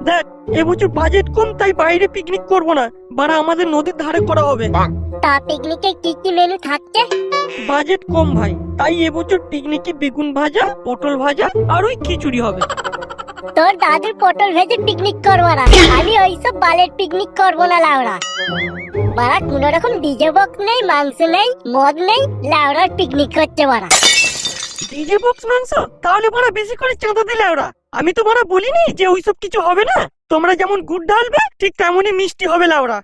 দেখ এবছর বাজেট কম, তাই বাইরে পিকনিক করব না, বাড়া আমাদের নদীর ধারে করা হবে। তা পিকনিকে কি কি মেনু থাকছে? বাজেট কম ভাই, তাই এবছর পিকনিকে বেগুন ভাজা, পটল ভাজা আর ওই খিচুড়ি হবে। তোর দাদুর পটল ভেজে পিকনিক করবো না, আমি ওইসব বালের পিকনিক করবো না লাউড়া। বাড়া কোন রকম ডিজে বক্স নেই, মাংস নেই, মদ নেই, লাউড়ার পিকনিক করছে বাড়া। ডিজে বক্স মাংস? তাহলে বাড়া বেশি করে চাঁদা দিলে ওরা। আমি তো বাড়া বলিনি যে ওইসব কিছু হবে না। তোমরা যেমন গুড় ঢালবে ঠিক তেমনই মিষ্টি হবে লাউড়া।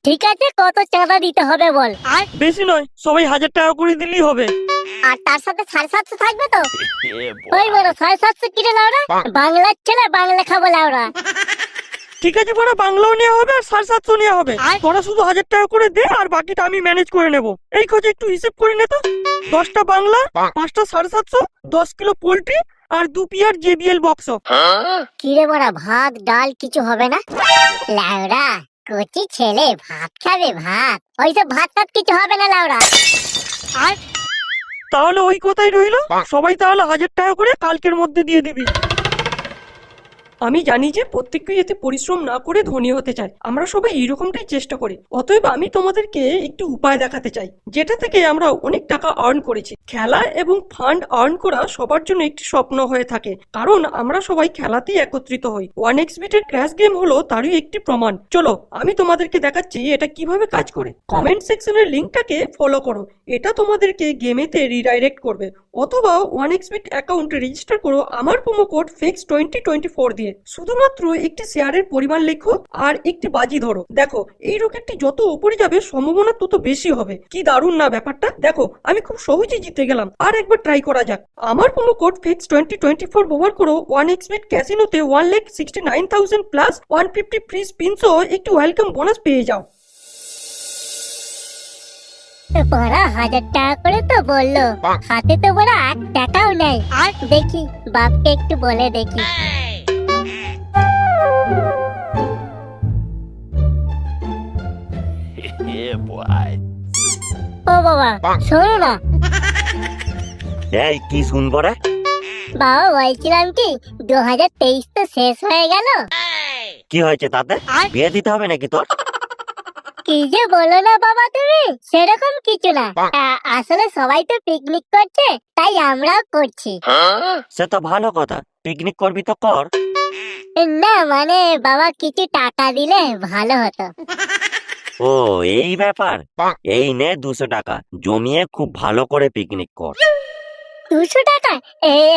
ঠিক আছে, কত চাঁদা দিতে হবে বল? আর বেশি নয়, সবাই 1000 টাকা করে দিলেই হবে। আর তার সাথে 750 থাকবে তো? ওই বড় 750 কিনে লাউড়া, বাংলার ছেলে বাংলা খাবো লাউড়া। ঠিক আছে বড়, বাংলাও নেওয়া হবে আর 750 নেওয়া হবে। তোরা শুধু 1000 টাকা করে দে, আর বাকিটা আমি ম্যানেজ করে নেব। এই খোঁজে একটু হিসেব করে নে তো। 10টা বাংলা, 5টা 750, 10 কিলো পোল্ট্রি আর 2 পিয়ার JBL বক্স। কিরে বড়া, ভাত ডাল কিছু হবে না? লাউড়া কচি ছেলে ভাত খাবে ভাত, ওইসব ভাত টাত কিছু হবে না লাউড়া। আর তাহলে ওই কথাই রইলো, সবাই তাহলে 1000 টাকা করে কালকের মধ্যে দিয়ে দিবি। আমি জানি যে প্রত্যেকেই এতে পরিশ্রম না করে ধনী হতে চায়, আমরা সবাই এইরকমটাই চেষ্টা করি। অতএব আমি তোমাদেরকে একটি উপায় দেখাতে চাই, যেটা থেকে আমরা অনেক টাকা আর্ন করেছি। খেলা এবং ফান্ড আর্ন করা সবার জন্য একটি স্বপ্ন হয়ে থাকে, কারণ আমরা সবাই খেলাতেই একত্রিত হই। 1xbet এর ক্র্যাশ গেম হলো তারই একটি প্রমাণ। চলো আমি তোমাদেরকে দেখাচ্ছি এটা কিভাবে কাজ করে। কমেন্ট সেকশনের লিঙ্কটাকে ফলো করো, এটা তোমাদেরকে গেমেতে রিডাইরেক্ট করবে। অথবা 1xbet অ্যাকাউন্ট রেজিস্টার করো আমার প্রোমো কোড FIX2024 দিয়ে। শুধুমাত্র একটি শেয়ারের পরিমাণ লেখো আর একটি বাজি ধরো। দেখো এই রকেটটি যত উপরে যাবে সম্ভাবনা তত বেশি হবে। কি দারুণ না ব্যাপারটা? দেখো আমি খুব সহজেই জিতে গেলাম। আর একবার ট্রাই করা যাক। আমার প্রোমো কোড FIX2024 ব্যবহার করো 1xbet ক্যাসিনোতে 1,69,000 প্লাস 150 ফ্রি স্পিন সহ একটি ওয়েলকাম বোনাস পেয়ে যাও। বড়া 1000 টাকা করে তো বললো, হাতে তো বড়া 1 টাকাও নেই। আর দেখি বাপকে একটু বলে দেখি। ও বাবা শোনো না। এই কি শুনবো রে? বাবা বলছিলাম কি, 2023 তো শেষ হয়ে গেল। কি হয়েছে তাতে? বিয়ে দিতে হবে নাকি তোর? কি যে বলো না বাবা তুমি, সেরকম কিছু না। আসলে সবাই তো পিকনিক করছে, তাই আমরাও করছি। সে তো ভালো কথা, পিকনিক করবি তো কর। না মানে বাবা কিছু টাকা দিলে ভালো হতো। ও এই ব্যাপার, এই নে 200 টাকা, জমিয়ে খুব ভালো করে পিকনিক কর। 200 টাকা?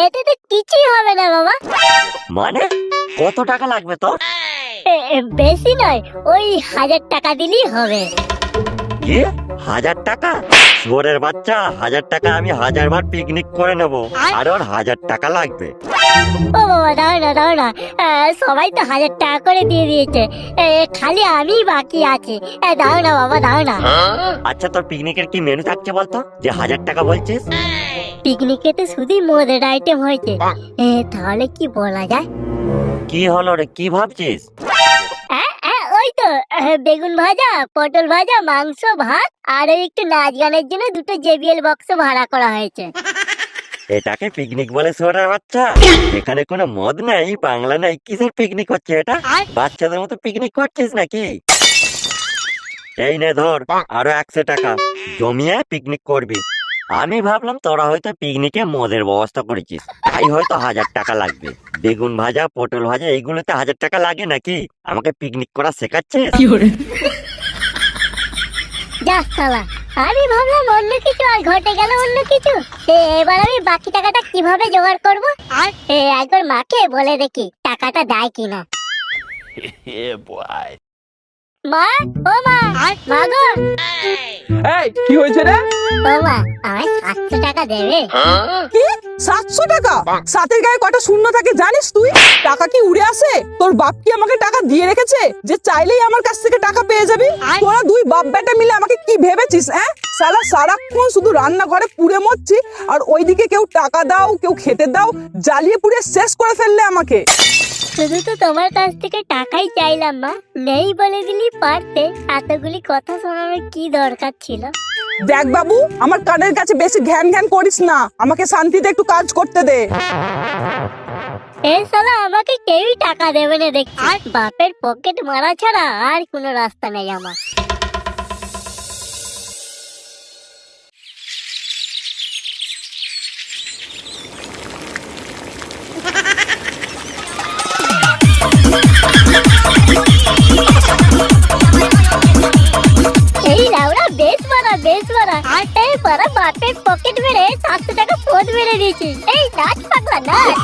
এতে তো কিছুই হবে না বাবা। মানে কত টাকা লাগবে তোর? বেশি নয়, ওই 1000 টাকা দিলেই হবে। কি 1000 টাকা? শুয়োরের বাচ্চা, 1000 টাকা আমি 1000 বার পিকনিক করে নেবো, আর ওর 1000 টাকা লাগবে? ও বাবা দাও না দাও না, সবাই তো 1000 টাকা করে দিয়ে দিয়েছে, খালি আমি বাকি আছি। দাও না বাবা দাও না। আচ্ছা তোর পিকনিকের কি মেনু থাকছে বলতো, যে 1000 টাকা বলছিস? পিকনিকে তো শুধুই মদের আইটেম হয়েছে, তাহলে কি বলা যায়? কি হলো রে, কি ভাবছিস? ওই তো বেগুন ভাজা, পটল ভাজা, মাংস, ভাত আর ওই একটু নাচ গানের জন্য 2টো JBL বক্স ভাড়া করা হয়েছে। এটাকে পিকনিক বলে শুয়োরের বাচ্চা? এখানে কোনো মদ নেই, বাংলা নেই, কিসের পিকনিক হচ্ছে এটা? বাচ্চাদের মতো পিকনিক করছিস নাকি? এই নে ধর আরো 100 টাকা, জমিয়ে পিকনিক করবি। আমি ভাবলাম তোরা হয়তো পিকনিকে মদের ব্যবস্থা করেছিস, তাই হয়তো 1000 টাকা লাগবে। বেগুন ভাজা, পটল ভাজা এইগুলোতে 1000 টাকা লাগে নাকি? আমাকে পিকনিক করা শেখাচ্ছিস? যা শালা, আমি ভাবলাম অন্য কিছু আর ঘটে গেল অন্য কিছু। এবার আমি বাকি টাকাটা কিভাবে জোগাড় করব? আর একবার মাকে বলে দেখি টাকাটা দেয় কিনা। মা, ও মা, মা গো। এই কি হয়েছে রে? ও মা, আমায় 700 টাকা দেবে? কি 700 টাকা? সাতের গায়ে কটা শূন্য থাকে জানিস তুই? টাকা কি উড়ে আসে? তোর বাপ কি আমাকে টাকা দিয়ে রেখেছে যে চাইলেই আমার কাছ থেকে টাকা পেয়ে যাবি? তোরা দুই বাপ বেটা মিলে আমাকে কি ভেবেছিস? শালা সারাক্ষণ শুধু রান্নাঘরে পুড়ে মরছি, আর ওইদিকে কেউ টাকা দাও কেউ খেতে দাও, জ্বালিয়ে পুড়ে শেষ করে ফেললে আমাকে। শুধু তো তোমার কাছ থেকে টাকাই চাইলাম মা, নেই বলে দিলি পারতে। এতগুলি কথা শোনানোর কি দরকার ছিল? দেখ বাবু, আমার কানের কাছে বেশি ঘ্যান ঘ্যান করিস না, আমাকে শান্তিতে একটু কাজ করতে দে। এই শালা আমাকে কেউই টাকা দেবে না দেখছি। বাপের পকেট মারা ছাড়া আর কোনো রাস্তা নেই আমার। এই লাউড়া বেশ মারা এই পারা বাপের পকেট মেরে 700 টাকা পদ মেরে দিয়েছি। এই নাচ পাগলা নাচ।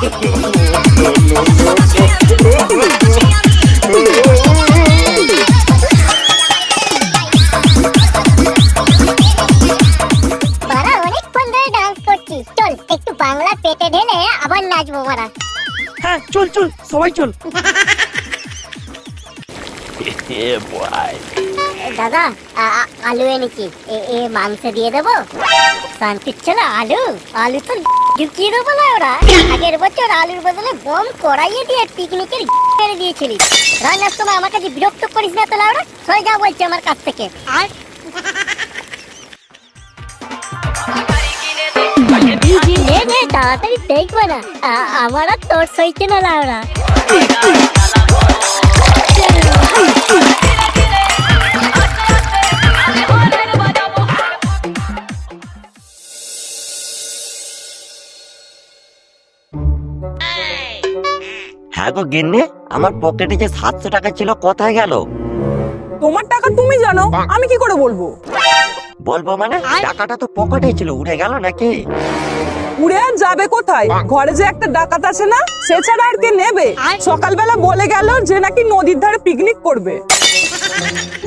মারা অনেকক্ষণ ধরে ডান্স করছি, চল একটু বাংলা পেটে ঢেলে আবার নাচবো মারা। হ্যাঁ চল চল সবাই চল। দাদা আলু এনেছি, এ মাংস দিয়ে দেবো? শান্তির ছেলে আলু তো ঢুকিয়ে দেবো না ওরা। আগের বছর আলুর বদলে বম কড়াইয়ে দিয়ে পিকনিকের মেরে দিয়েছিলি। রান্নার সময় আমার কাছে বিরক্ত করিস না তো লাউরা, সরে যা বলছে আমার কাছ থেকে। আর তাড়াতাড়ি দেখবো না, আমার আর তোর সইছে না লাউরা। হ্যাঁ গো গিন্নি, আমার পকেটে যে 700 টাকা ছিল কোথায় গেল? তোমার টাকা তুমি জানো, আমি কি করে বলবো? বলবো মানে টাকাটা তো পকেটে ছিল, উড়ে গেল নাকি? উড়ে আর যাবে কোথায়? ঘরে যে একটা ডাকাত আছে না, সে ছাড়া আর কে নেবে? সকালবেলা বলে গেল যে নাকি নদীর ধারে পিকনিক করবে।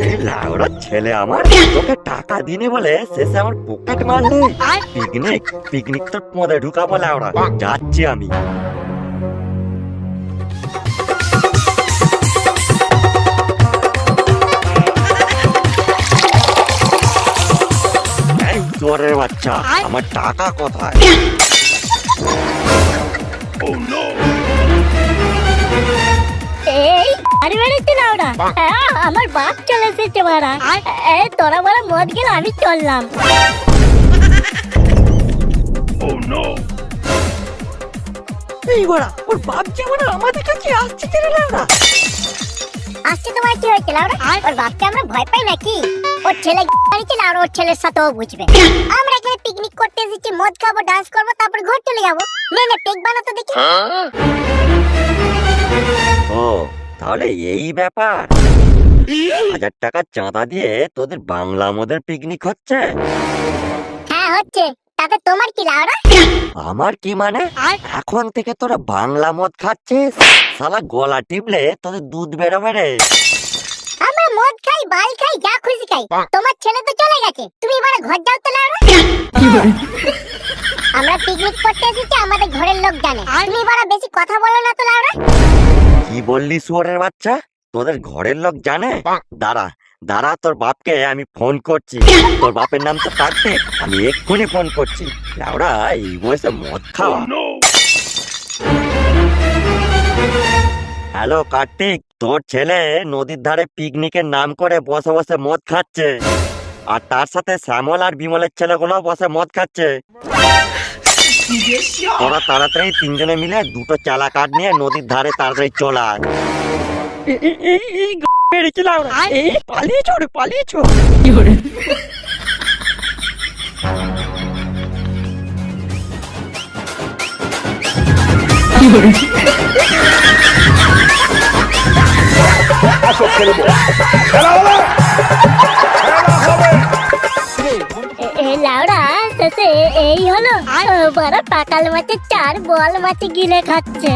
এই লাউড়া ছেলে আমার, তোকে টাকা দিনে বলে শেষে আমার পকেট মারলি। পিকনিক তো মধ্যে ঢুকাবো লাউড়া, যাচ্ছি আমি। এই চোরের বাচ্চা, আমার টাকা কোথায়? এই আরে বেড়েছে না ওরা। আমার বাপ চলে এসেছে মারা। এই তোরা মারা মদ গেল, আমি চললাম। এই বড়া, ওর বাপ যেমন আমাদের কাছে আসছে কেন লাউড়া? আসছে তোমার কি হয়েছে লাউরা? ওর বাপকে আমরা ভয় পাই নাকি? ওর ছেলে বাড়িতে লাউরা, ওর ছেলের সাথেও বুঝবে। আমরা এখানে পিকনিক করতে এসেছি, মদ খাবো, ডান্স করবো, তারপর ঘর চলে যাবো। না পেক বানাতো দেখি। ও তাহলে এই ব্যাপার। 1000 টাকা চাঁদা দিয়ে তোদের বাংলা মদের পিকনিক হচ্ছে? হ্যাঁ হচ্ছে, তাতে তোমার কি লাউরা? আমার কি মানে? এখন থেকে তোরা বাংলা মদ খাচ্ছিস? শালা গলা টিপলে তোদের দুধ বেরোবে রে। আমরা মদ খাই, বাল খাই, যা খুশি খাই। তোমার ছেলে তো চলে গেছে, তুমি এবার ঘর যাও তো লাউরা। আমরা পিকনিক করতে এসেছি, আমাদের ঘরের লোক জানে। তুমি এবার বেশি কথা বলো না তো লাউরা। কি বললি শুয়োরের বাচ্চা? তোদের ঘরের লোক জানে? দাঁড়া দাঁড়া, তোর বাপকে আমি ফোন করছি। তোর বাপের নাম তো কার্তিক, আমি এক্ষুনি ফোন করছি। লাউড়া এই বয়সে মদ খাওয়া। হ্যালো কার্তিক, তোর ছেলে নদীর ধারে পিকনিকের নাম করে বসে বসে মদ খাচ্ছে, আর তার সাথে শ্যামল আর বিমলের ছেলেগুলো বসে মদ খাচ্ছে। তোরা তাড়াতাড়ি 3 জনে মিলে 2টো চালা কাঠ নিয়ে নদীর ধারে তাড়াতাড়ি চলে আয়। এই বেড়েছে লাউড়া, এই পালিয়েছো রে পালিয়েছো। লাউরা শেষে এই হলো। বড় পাকাল মাছের 4 বল মাছ গিলে খাচ্ছে।